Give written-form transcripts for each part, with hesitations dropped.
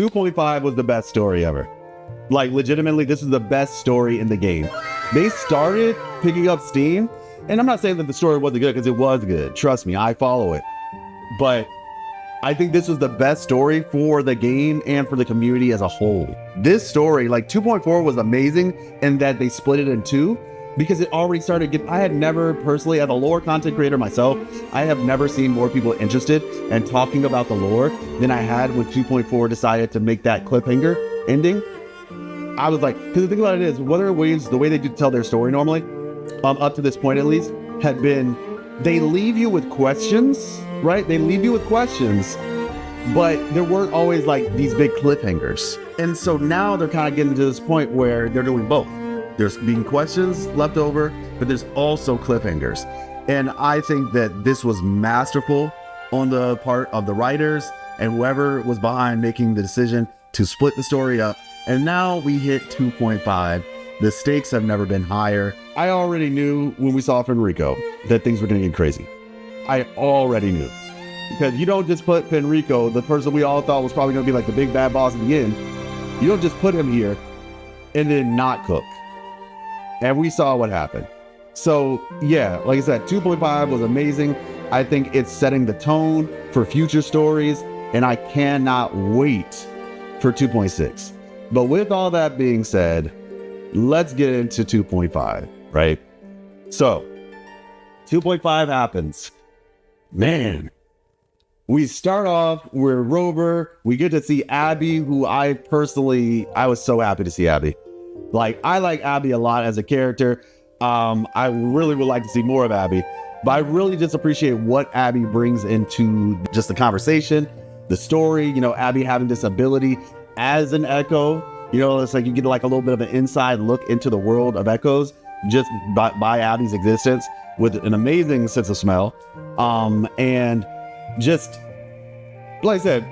2.5 was the best story ever. Like, legitimately, this is the best story in the game. They started picking up steam, and I'm not saying that the story wasn't good, because it was good. Trust me, I follow it. But I think this was the best story for the game and for the community as a whole. This story, like 2.4, was amazing in that they split it in two, because it already started I had never personally, as a lore content creator myself, I have never seen more people interested in talking about the lore than I had when 2.4 decided to make that cliffhanger ending. I was like, because the thing about it is, Wuthering Waves, the way they do tell their story normally, up to this point at least, had been, they leave you with questions, right? They leave you with questions, but there weren't always like these big cliffhangers. And so now they're kind of getting to this point where they're doing both. There's being questions left over, but there's also cliffhangers. And I think that this was masterful on the part of the writers and whoever was behind making the decision to split the story up. And now we hit 2.5. The stakes have never been higher. I already knew when we saw Fenrico that things were going to get crazy. I already knew. Because you don't just put Fenrico, the person we all thought was probably going to be like the big bad boss at the end, you don't just put him here and then not cook. And we saw what happened. So yeah, like I said, 2.5 was amazing. I think it's setting the tone for future stories, and I cannot wait for 2.6. But with all that being said, let's get into 2.5, right? So 2.5 happens. Man, we start off with Rover. We get to see Abby, who I was so happy to see Abby. Like, I like Abby a lot as a character. I really would like to see more of Abby, but I really just appreciate what Abby brings into just the conversation, the story, you know, Abby having this ability as an echo. You know, it's like you get like a little bit of an inside look into the world of echoes just by Abby's existence, with an amazing sense of smell. And just, like I said,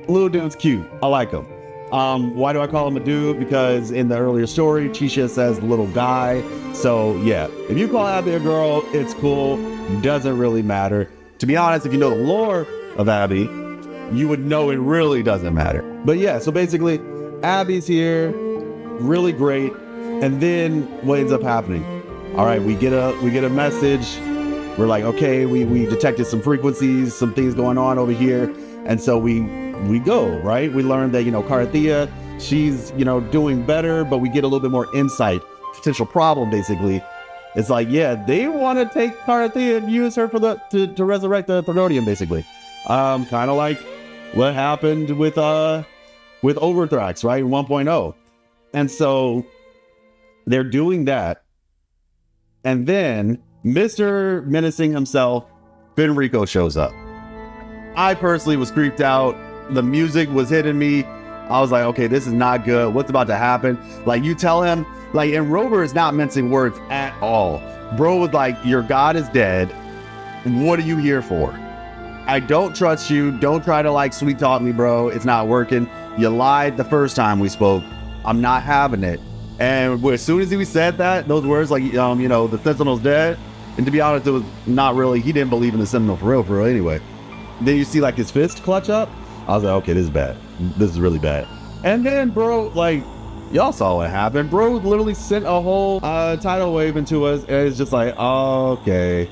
little dude's cute. I like him. Why do I call him a dude? Because in the earlier story, Chisha says little guy. So yeah, if you call Abby a girl, it's cool. Doesn't really matter. To be honest, if you know the lore of Abby, you would know it really doesn't matter. But yeah, so basically, Abby's here, really great. And then what ends up happening? All right, we get a message. We're like, okay, we detected some frequencies, some things going on over here. And so we go, right? We learn that, you know, Carathea, she's, you know, doing better, but we get a little bit more insight. Potential problem, basically. It's like, yeah, they want to take Carathea and use her for to resurrect the Thronodium, basically. Kind of like what happened with Overthrax, right? 1.0. And so they're doing that. And then Mr. Menacing himself, Fenrico, shows up. I personally was creeped out. The music was hitting me. I was like, okay, this is not good. What's about to happen? Like, you tell him, like, and Rover is not mincing words at all. Bro was like, your god is dead. What are you here for? I don't trust you. Don't try to like sweet talk me, bro. It's not working. You lied the first time we spoke. I'm not having it. And as soon as he said that, those words, like, you know, the Sentinel's dead. And to be honest, it was not really, he didn't believe in the Sentinel for real anyway. Then you see like his fist clutch up. I was like, okay, this is bad. This is really bad. And then, bro, like, y'all saw what happened. Bro literally sent a whole tidal wave into us, and it's just like, oh, okay,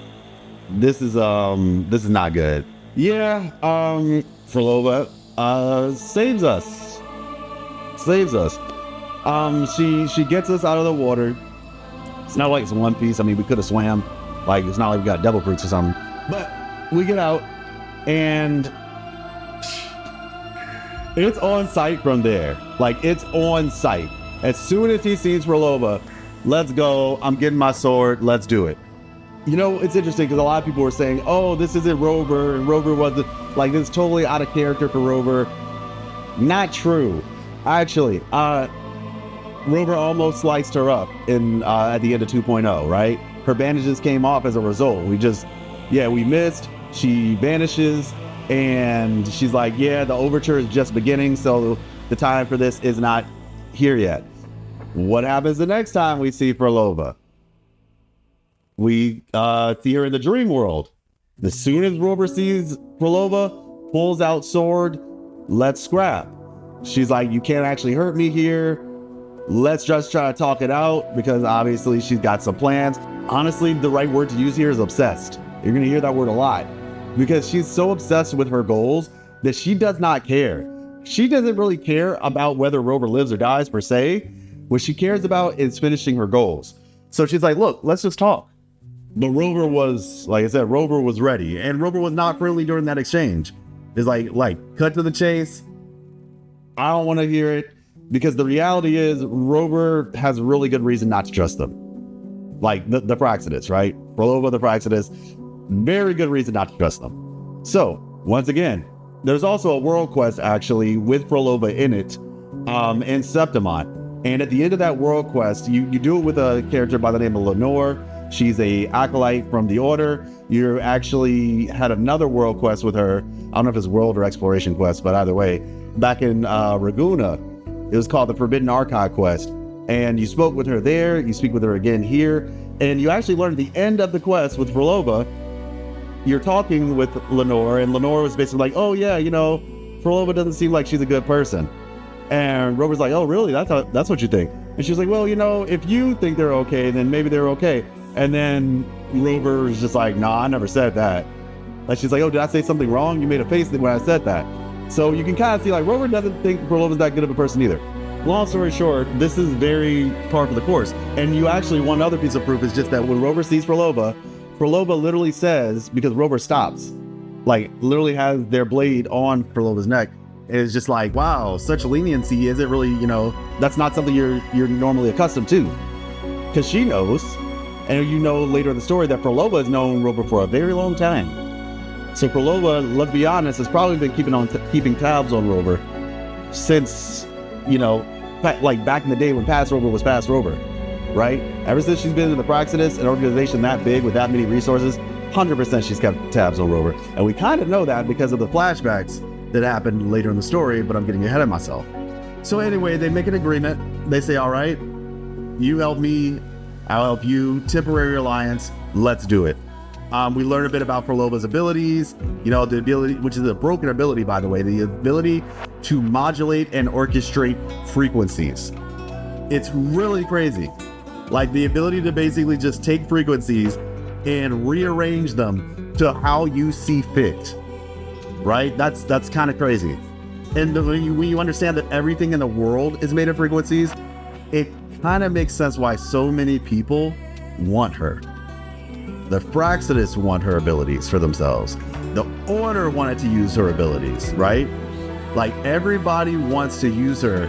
this is not good. Yeah, Frolova saves us. She gets us out of the water. It's not like it's One Piece. I mean, we could have swam. Like, it's not like we got devil fruits or something. But we get out, and it's on sight from there. Like, it's on sight. As soon as he sees Frolova, let's go. I'm getting my sword. Let's do it. You know, it's interesting because a lot of people were saying, oh, this isn't Rover, and Rover wasn't, like, this is totally out of character for Rover. Not true. Actually, Rover almost sliced her up in at the end of 2.0, right? Her bandages came off as a result. We missed. She vanishes, and she's like, yeah, the overture is just beginning, so the time for this is not here yet. What happens the next time we see Frolova? We see her in the dream world. As soon as Rover sees Frolova, pulls out sword, let's scrap. she's like, you can't actually hurt me here. Let's just try to talk it out, because obviously she's got some plans. Honestly, the right word to use here is obsessed. You're going to hear that word a lot, because she's so obsessed with her goals that she does not care. She doesn't really care about whether Rover lives or dies per se. What she cares about is finishing her goals. So she's like, look, let's just talk. But Rover was, like I said, Rover was ready, and Rover was not friendly during that exchange. It's like cut to the chase. I don't want to hear it, because the reality is Rover has a really good reason not to trust them. Like the Praxidus, right? Frolova, the Praxidus, very good reason not to trust them. So once again, there's also a world quest actually with Frolova in it, in Septimon. And at the end of that world quest, you do it with a character by the name of Lenore. She's a acolyte from the Order. You actually had another world quest with her. I don't know if it's world or exploration quest, but either way, back in Raguna, it was called the Forbidden Archive quest. And you spoke with her there. You speak with her again here. And you actually learned at the end of the quest with Frolova, you're talking with Lenore, and Lenore was basically like, oh yeah, Frolova doesn't seem like she's a good person. And Rover's like, oh really? That's what you think? And she's like, well, if you think they're okay, then maybe they're okay. And then Rover's just like, nah, I never said that. Like, she's like, oh, did I say something wrong? You made a face when I said that. So you can kind of see, like, Rover doesn't think Frolova's that good of a person either. Long story short, this is very par for the course. And you actually, one other piece of proof is just that when Rover sees Frolova literally says, because Rover stops, like literally has their blade on Frolova's neck. And it's just like, wow, such leniency. Is it really, that's not something you're normally accustomed to. Because she knows, and later in the story that Frolova has known Rover for a very long time. So Frolova, let's be honest, has probably been keeping tabs on Rover since, like back in the day when Past Rover was Past Rover, right? Ever since she's been in the Praxidus, an organization that big with that many resources, 100% she's kept tabs on Rover. And we kind of know that because of the flashbacks that happened later in the story, but I'm getting ahead of myself. So anyway, they make an agreement. They say, all right, you help me, I'll help you, temporary alliance, let's do it. We learn a bit about Frolova's abilities, the ability, which is a broken ability, by the way, the ability to modulate and orchestrate frequencies. It's really crazy. Like the ability to basically just take frequencies and rearrange them to how you see fit, right? That's kind of crazy. And when you understand that everything in the world is made of frequencies, it kind of makes sense why so many people want her. The Praxidus want her abilities for themselves. The Order wanted to use her abilities, right? Like everybody wants to use her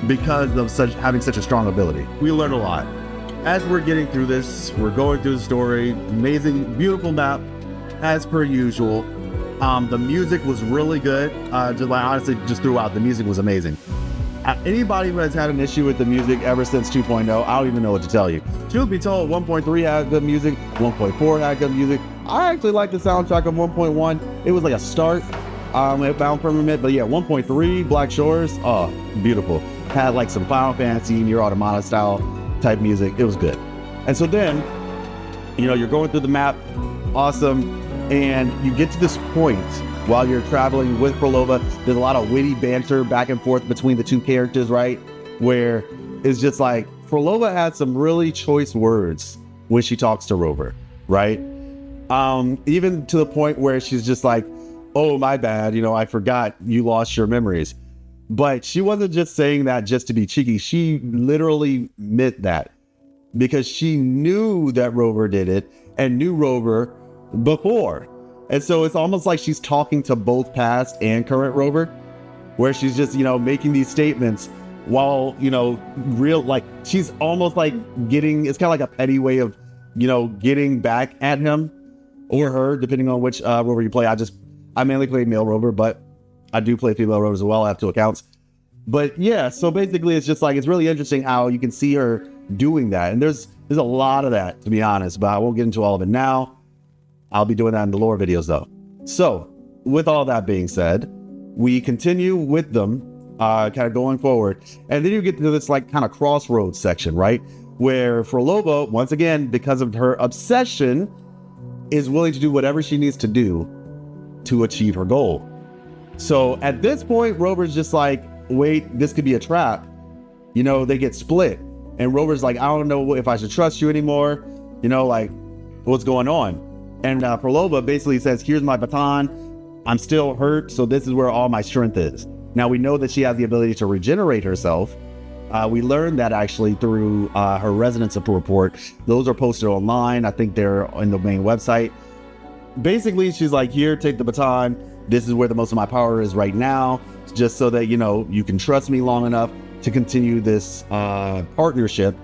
because of having such a strong ability. We learned a lot. As we're getting through this, we're going through the story, amazing, beautiful map, as per usual. The music was really good. Honestly, just throughout, the music was amazing. Anybody who has had an issue with the music ever since 2.0, I don't even know what to tell you. Truth be told, 1.3 had good music, 1.4 had good music. I actually like the soundtrack of 1.1. It was like a start, Bound Firmament, but yeah, 1.3, Black Shores, oh, beautiful. Had like some Final Fantasy, Nier Automata style type music. It was good. And so then, you're going through the map, awesome, and you get to this point while you're traveling with Frolova. There's a lot of witty banter back and forth between the two characters, right? Where it's just like, Frolova had some really choice words when she talks to Rover, right? Even to the point where she's just like, oh, my bad, I forgot you lost your memories. But she wasn't just saying that just to be cheeky. She literally meant that because she knew that Rover did it and knew Rover before. And so it's almost like she's talking to both past and current Rover, where she's just, making these statements while, like she's almost like it's kind of like a petty way of, getting back at him or her, depending on which Rover you play. I mainly play male Rover, but I do play female Rovers as well. I have 2 accounts. But yeah, so basically it's just like, it's really interesting how you can see her doing that. And there's a lot of that, to be honest, but I won't get into all of it now. I'll be doing that in the lore videos though. So with all that being said, we continue with them kind of going forward. And then you get to this like kind of crossroads section, right? Where Frolova, once again, because of her obsession, is willing to do whatever she needs to do to achieve her goal. So at this point, Rover's just like, wait, this could be a trap. You know, they get split. And Rover's like, I don't know if I should trust you anymore. You know, like, what's going on? And Frolova basically says, here's my baton. I'm still hurt, so this is where all my strength is. Now, we know that she has the ability to regenerate herself. We learned that actually through her resonance report. Those are posted online. I think they're on the main website. Basically, she's like, here, take the baton. This is where the most of my power is right now, just so that, you know, you can trust me long enough to continue this partnership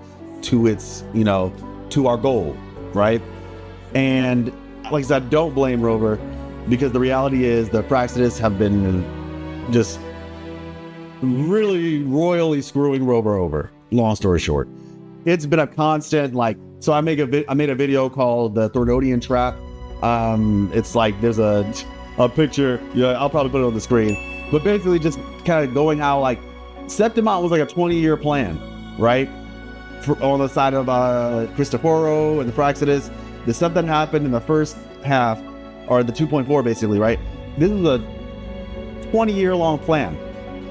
to its, you know, to our goal, right? And like I said, don't blame Rover, because the reality is the Praxidus have been just really royally screwing Rover over. Long story short, it's been a constant, like, so I made a video called the Thornodian Trap. It's like there's a picture, yeah, I'll probably put it on the screen, but basically just kind of going how like Septimont was like a 20-year plan, right? On the side of Cristoforo and the Praxidus, the stuff that happened in the first half, or the 2.4 basically, right? This is a 20-year long plan.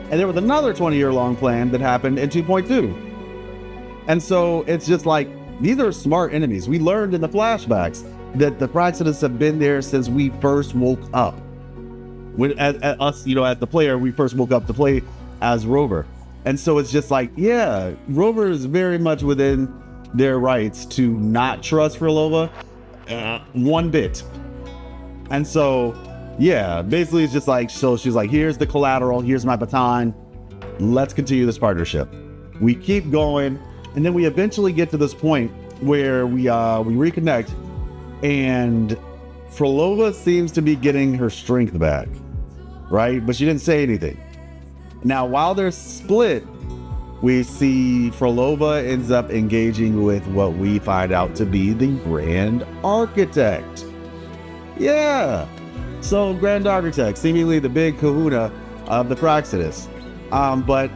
And there was another 20-year long plan that happened in 2.2. And so it's just like, these are smart enemies. We learned in the flashbacks that the Praxidus have been there since we first woke up. When as us, you know, as the player, we first woke up to play as Rover. And so it's just like, yeah, Rover is very much within their rights to not trust Frolova one bit. And so, yeah, basically it's just like, so she's like, here's the collateral, here's my baton, let's continue this partnership. We keep going, and then we eventually get to this point where we reconnect, and Frolova seems to be getting her strength back, right? But she didn't say anything. Now, while they're split, we see Frolova ends up engaging with what we find out to be the Grand Architect. Yeah. So Grand Architect, seemingly the big kahuna of the Praxidus. But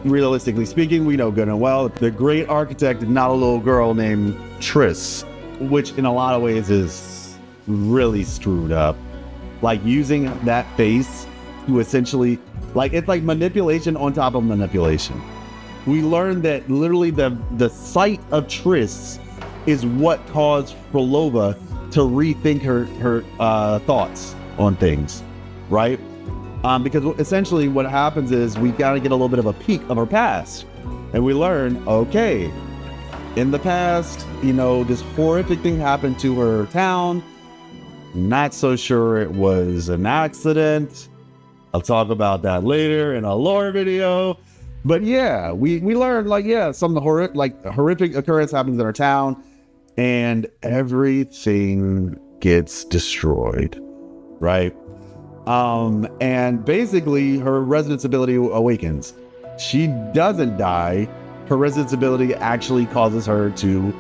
realistically speaking, we know good and well, the Great Architect is not a little girl named Triss, which in a lot of ways is really screwed up. Like using that face to essentially, like, it's like manipulation on top of manipulation. We learned that literally the sight of Triss is what caused Frolova to rethink her thoughts on things, right? Because essentially what happens is we got to get a little bit of a peek of her past, and we learn, okay, in the past, you know, this horrific thing happened to her town. Not so sure it was an accident. I'll talk about that later in a lore video. But yeah, we learned, like, yeah, some of the horrific occurrence happens in our town, and everything gets destroyed, right? And basically her resonance ability awakens. She doesn't die. Her resonance ability actually causes her to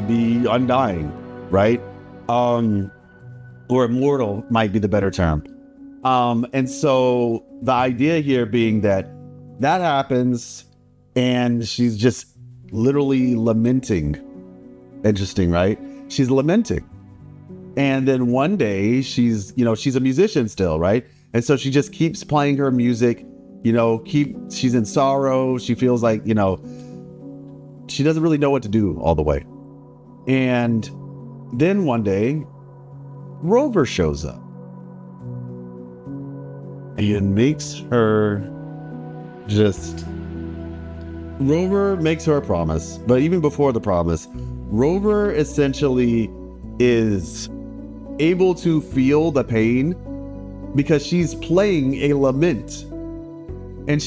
be undying, right? Or immortal might be the better term. And so the idea here being that happens, and she's just literally lamenting. Interesting, right? She's lamenting. And then one day she's a musician still, right? And so she just keeps playing her music, she's in sorrow. She feels like, she doesn't really know what to do all the way. And then one day, Rover shows up and makes her Rover makes her a promise. But even before the promise, Rover essentially is able to feel the pain because she's playing a lament, and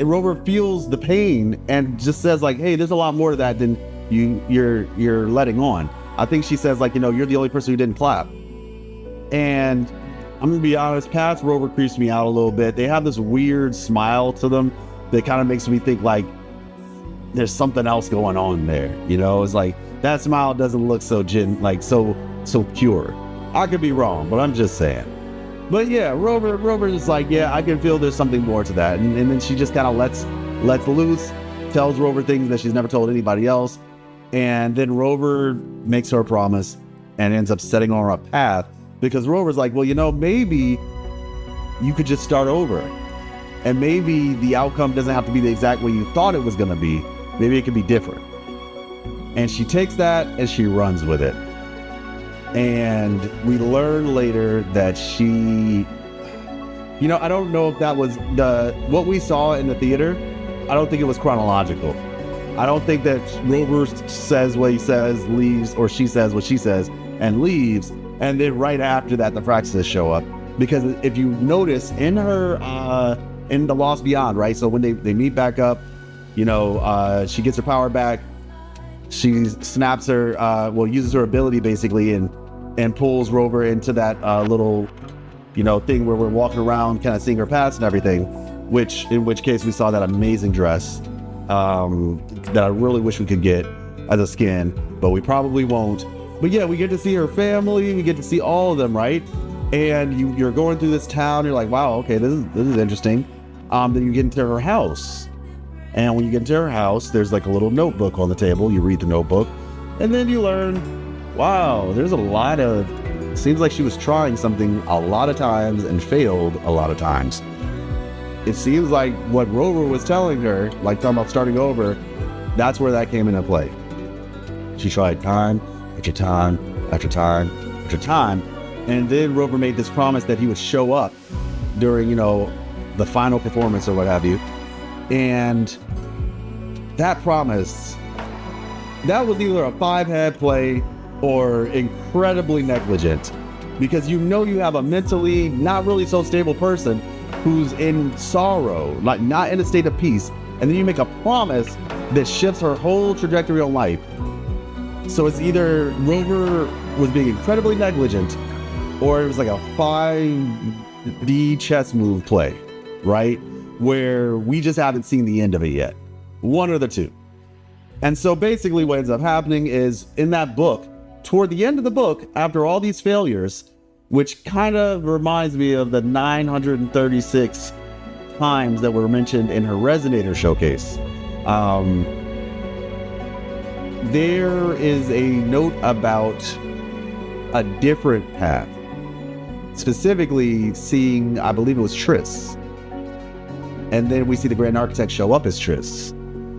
Rover feels the pain and just says, like, hey, there's a lot more to that than you're letting on. I think she says, like, you're the only person who didn't clap. And I'm gonna be honest, past Rover creeps me out a little bit. They have this weird smile to them that kind of makes me think like there's something else going on there. It's like that smile doesn't look so so pure. I could be wrong, but I'm just saying. But yeah, Rover's just like, yeah, I can feel there's something more to that. And then she just kind of lets loose, tells Rover things that she's never told anybody else. And then Rover makes her a promise and ends up setting on her a path, because Rover's like, well, maybe you could just start over. And maybe the outcome doesn't have to be the exact way you thought it was going to be. Maybe it could be different. And she takes that and she runs with it. And we learn later that she, I don't know if that was what we saw in the theater. I don't think it was chronological. I don't think that Rover says what he says, leaves, or she says what she says and leaves. And then right after that, the Fraxis show up. Because if you notice in her, in the Lost Beyond, right? So when they meet back up, she gets her power back. She snaps her, uses her ability basically and pulls Rover into that little, thing where we're walking around kind of seeing her past and everything, in which case we saw that amazing dress that I really wish we could get as a skin, but we probably won't. But yeah, we get to see her family, we get to see all of them, right? And you're going through this town, you're like, wow, okay, this is interesting. Then you get into her house. And when you get into her house, there's like a little notebook on the table. You read the notebook, and then you learn, wow, there's seems like she was trying something a lot of times and failed a lot of times. It seems like what Rover was telling her, like talking about starting over, that's where that came into play. She tried time after time after time after time. And then Rover made this promise that he would show up during, the final performance or what have you. And that promise, that was either a 5-head play or incredibly negligent, because you have a mentally not really so stable person who's in sorrow, like not in a state of peace. And then you make a promise that shifts her whole trajectory of life. So it's either Rover was being incredibly negligent, or it was like a 5D chess move play, right? Where we just haven't seen the end of it yet. One or the two. And so basically what ends up happening is in that book, toward the end of the book, after all these failures, which kind of reminds me of the 936 times that were mentioned in her Resonator showcase, there is a note about a different path. Specifically seeing, I believe it was Triss. And then we see the Grand Architect show up as Triss.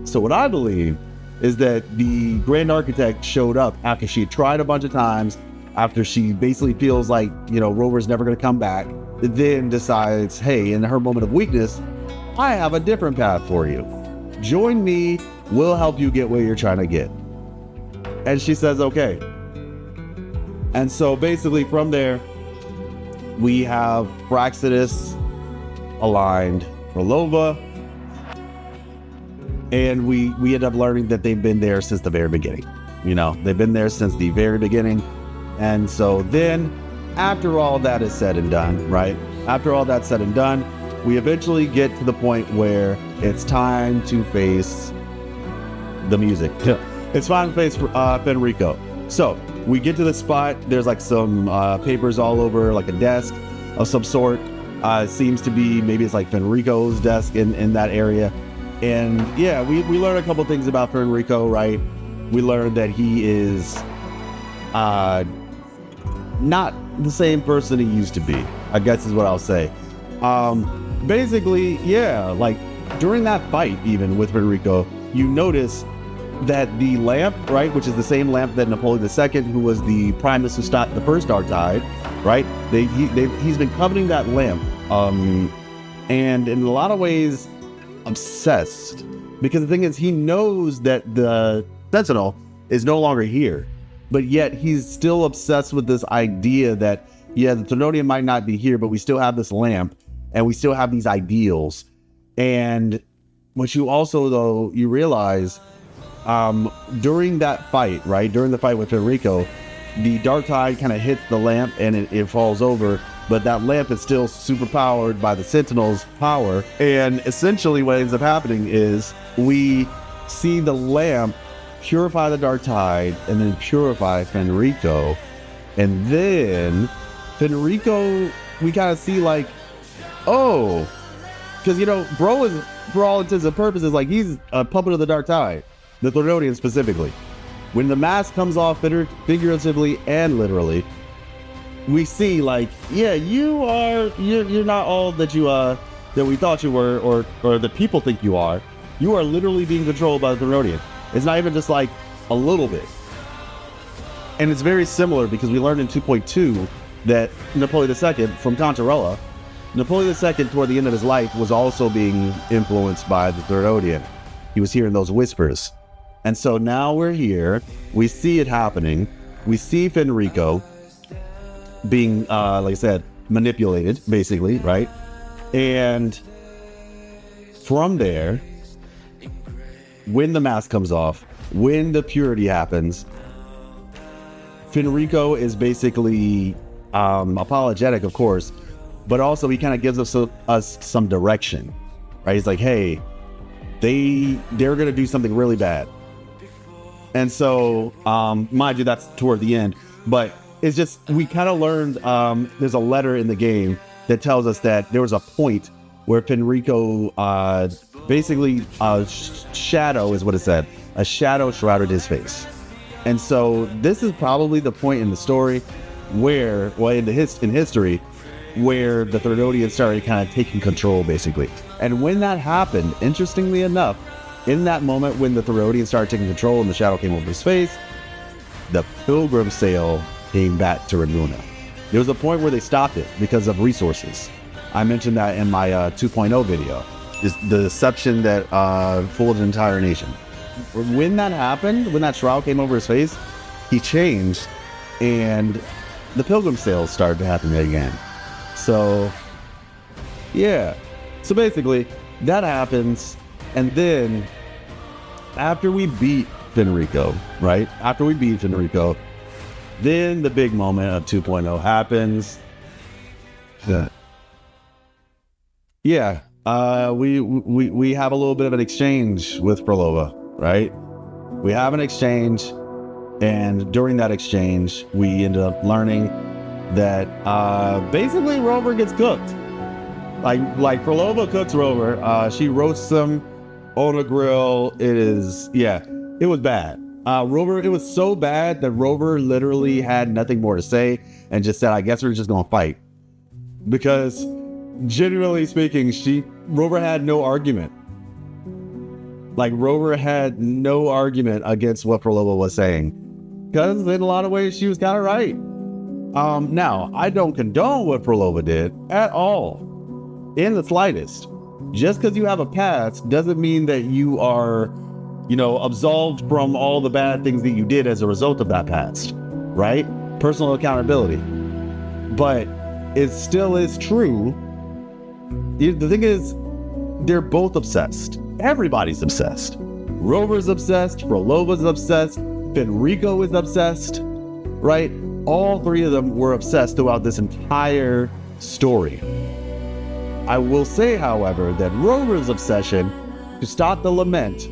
So what I believe is that the Grand Architect showed up after she had tried a bunch of times, after she basically feels like, Rover's never going to come back, then decides, hey, in her moment of weakness, I have a different path for you. Join me, we'll help you get where you're trying to get. And she says, okay. And so basically from there, we have Fraxis aligned for Lova, and we end up learning that they've been there since the very beginning. They've been there since the very beginning. And so then, after all that is said and done, right? After all that's said and done, we eventually get to the point where it's time to face the music. It's time to face Fenrico. So we get to the spot. There's like some papers all over, like a desk of some sort. Seems to be, maybe it's like Fenrico's desk in that area. And yeah, we learn a couple things about Fenrico, right? We learned that he is not the same person he used to be, I guess is what I'll say. Basically, yeah, like during that fight, even with Fenrico, you notice that the lamp, right, which is the same lamp that Napoleon II, who was the Primus who stopped the first Dark Tide, right? He's been coveting that lamp, and in a lot of ways, obsessed. Because the thing is, he knows that the Sentinel is no longer here, but yet he's still obsessed with this idea that, yeah, the Trinodium might not be here, but we still have this lamp, and we still have these ideals. And what you also, though, you realize, during that fight, right, during the fight with Fenrico, the Dark Tide kind of hits the lamp and it falls over, but that lamp is still super powered by the Sentinel's power. And essentially what ends up happening is we see the lamp purify the Dark Tide and then purify Fenrico. And then Fenrico, we kind of see like, oh, because, bro is, for all intents and purposes, like he's a puppet of the Dark Tide, the Thornodian specifically. When the mask comes off, figuratively and literally, we see like, yeah, you're not all that you that we thought you were, or that people think you are. You are literally being controlled by the Therodian. It's not even just like a little bit. And it's very similar because we learned in 2.2 that Napoleon II from Contarella, Napoleon II toward the end of his life was also being influenced by the Therodian. He was hearing those whispers. And so now we're here, we see it happening. We see Fenrico being, like I said, manipulated, basically, right? And from there, when the mask comes off, when the purity happens, Fenrico is basically apologetic, of course, but also he kind of gives us some direction, right? He's like, hey, they're going to do something really bad. And so, mind you, that's toward the end, but it's just, we kind of learned, there's a letter in the game that tells us that there was a point where Fenrico, basically, shadow is what it said. A shadow shrouded his face. And so this is probably the point in the story where, well, in history, where the Therodians started kind of taking control, basically. And when that happened, interestingly enough, in that moment when the Therodians started taking control and the shadow came over his face, the pilgrim sale came back to Ramuna. There was a point where they stopped it because of resources. I mentioned that in my 2.0 video. Is the deception that fooled an entire nation. When that happened, when that shroud came over his face, he changed, and the pilgrim sales started to happen again. So, yeah. So basically, that happens, and then after we beat Fenrico, right? After we beat Fenrico, then the big moment of 2.0 happens. Yeah. We have a little bit of an exchange with Frolova, right? We have an exchange, and during that exchange, we end up learning that basically Rover gets cooked. Like Frolova cooks Rover. She roasts him on a grill. It was bad. Rover, it was so bad that Rover literally had nothing more to say and just said, I guess we're just gonna fight. Because genuinely speaking, Rover had no argument. Like, Rover had no argument against what Frolova was saying. Because in a lot of ways, she was kind of right. Now, I don't condone what Frolova did at all. In the slightest. Just because you have a past doesn't mean that you are, absolved from all the bad things that you did as a result of that past. Right? Personal accountability. But it still is true. The thing is, they're both obsessed. Everybody's obsessed. Rover's obsessed, Frolova's obsessed, Fenrico is obsessed, right? All three of them were obsessed throughout this entire story. I will say, however, that Rover's obsession to stop the lament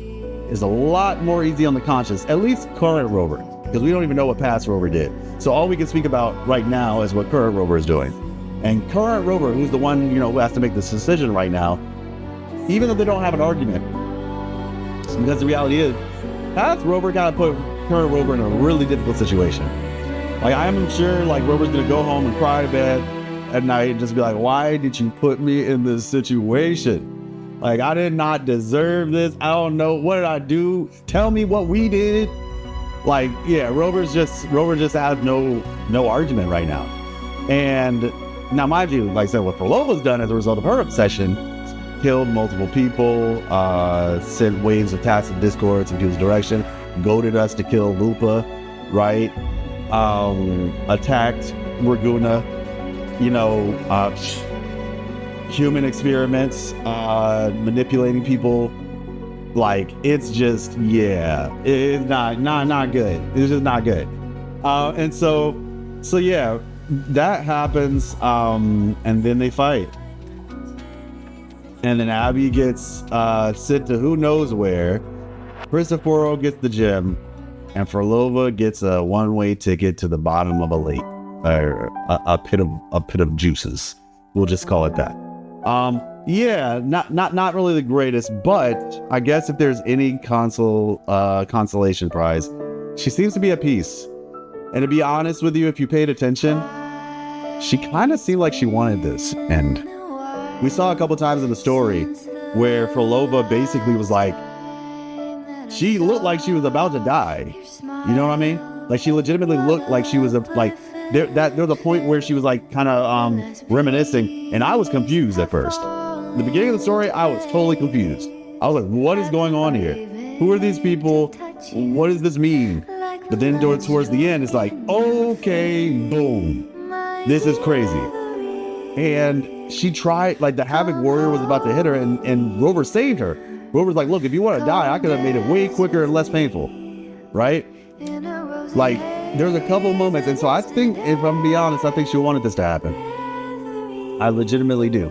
is a lot more easy on the conscience, at least current Rover, because we don't even know what past Rover did. So all we can speak about right now is what current Rover is doing. And current Rover, who's the one, who has to make this decision right now, even though they don't have an argument, because the reality is, past Rover kind of put current Rover in a really difficult situation. Like, I'm sure, Rover's gonna go home and cry to bed at night and just be like, why did you put me in this situation? I did not deserve this. I don't know. What did I do? Tell me what we did. Rover just has no argument right now. And now, mind you, like I said, what Frolova's done as a result of her obsession, killed multiple people, sent waves of tacit discords in people's direction, goaded us to kill Lupa, right? Attacked Raguna, human experiments, manipulating people. It's just, it's not good. It's just not good. And so yeah, that happens, and then they fight. And then Abby gets sent to who knows where. Cristoforo gets the gem, and Frolova gets a one-way ticket to the bottom of a lake, or a pit of juices. We'll just call it that. Not really the greatest, but I guess if there's any consolation prize, she seems to be at peace. And to be honest with you, if you paid attention, she kind of seemed like she wanted this end. We saw a couple times in the story where Frolova basically was like, she looked like she was about to die. You know what I mean? Like she legitimately looked like she was there was a point where she was like kind of reminiscing, and I was confused at first. The beginning of the story, I was totally confused. I was like, what is going on here? Who are these people? What does this mean? But then towards the end, it's like, okay, boom. This is crazy. And she tried, like the Havoc Warrior was about to hit her, and Rover saved her. Rover's like, look, if you want to die, I could have made it way quicker and less painful. Right? Like, there's a couple moments. And so I think, if I'm being honest, I think she wanted this to happen. I legitimately do.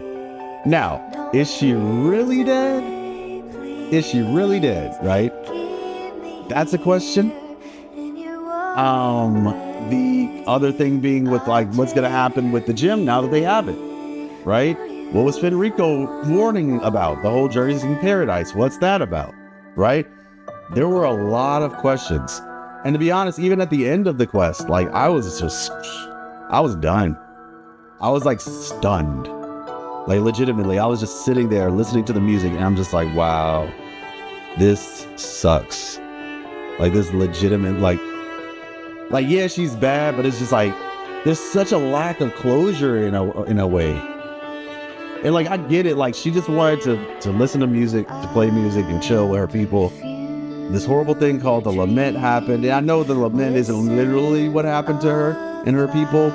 Now, is she really dead? Is she really dead? Right? That's a question. The other thing being with like what's going to happen with the gym now that they have it, right? What was Federico warning about? The whole Journeys in Paradise. What's that about? Right? There were a lot of questions. And to be honest, even at the end of the quest, like I was done. I was like stunned. Like legitimately, I was just sitting there listening to the music and I'm just like, wow, this sucks. Like this legitimate, like yeah, she's bad, but it's just like there's such a lack of closure in a way. And like I get it, like she just wanted to listen to music, to play music and chill with her people. This horrible thing called the lament happened. And I know the lament isn't literally what happened to her and her people,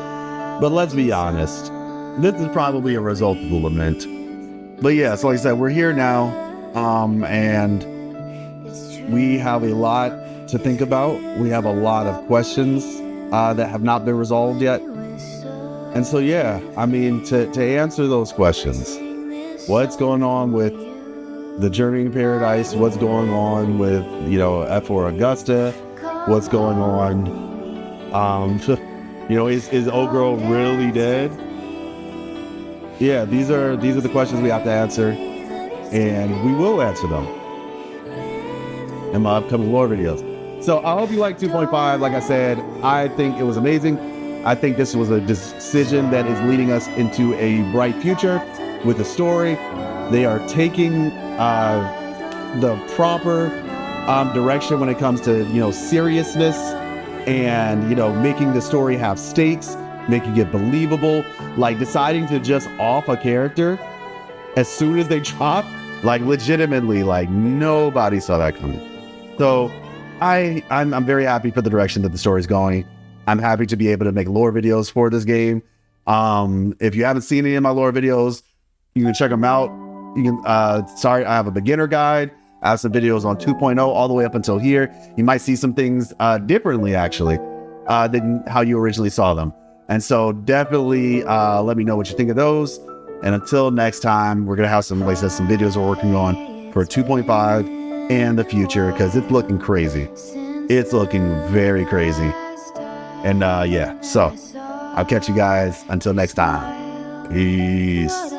but let's be honest, this is probably a result of the lament. But yeah, so like I said, we're here now, and we have a lot to think about. We have a lot of questions that have not been resolved yet. And so, yeah, I mean, to answer those questions, what's going on with the Journey in Paradise? What's going on with, F4 Augusta? What's going on? Is Old Girl really dead? Yeah, these are the questions we have to answer, and we will answer them in my upcoming lore videos. So I hope you like 2.5. Like I said, I think it was amazing. I think this was a decision that is leading us into a bright future with the story. They are taking the proper direction when it comes to, seriousness and, making the story have stakes, making it believable, like deciding to just off a character as soon as they drop, like legitimately, like nobody saw that coming. So I'm very happy for the direction that the story is going. I'm happy to be able to make lore videos for this game. If you haven't seen any of my lore videos, you can check them out. You can, I have a beginner guide. I have some videos on 2.0 all the way up until here. You might see some things differently actually than how you originally saw them. And so definitely let me know what you think of those. And until next time, we're going to have some videos we're working on for 2.5 and the future, because it's looking crazy. It's looking very crazy. And yeah, so I'll catch you guys until next time. Peace.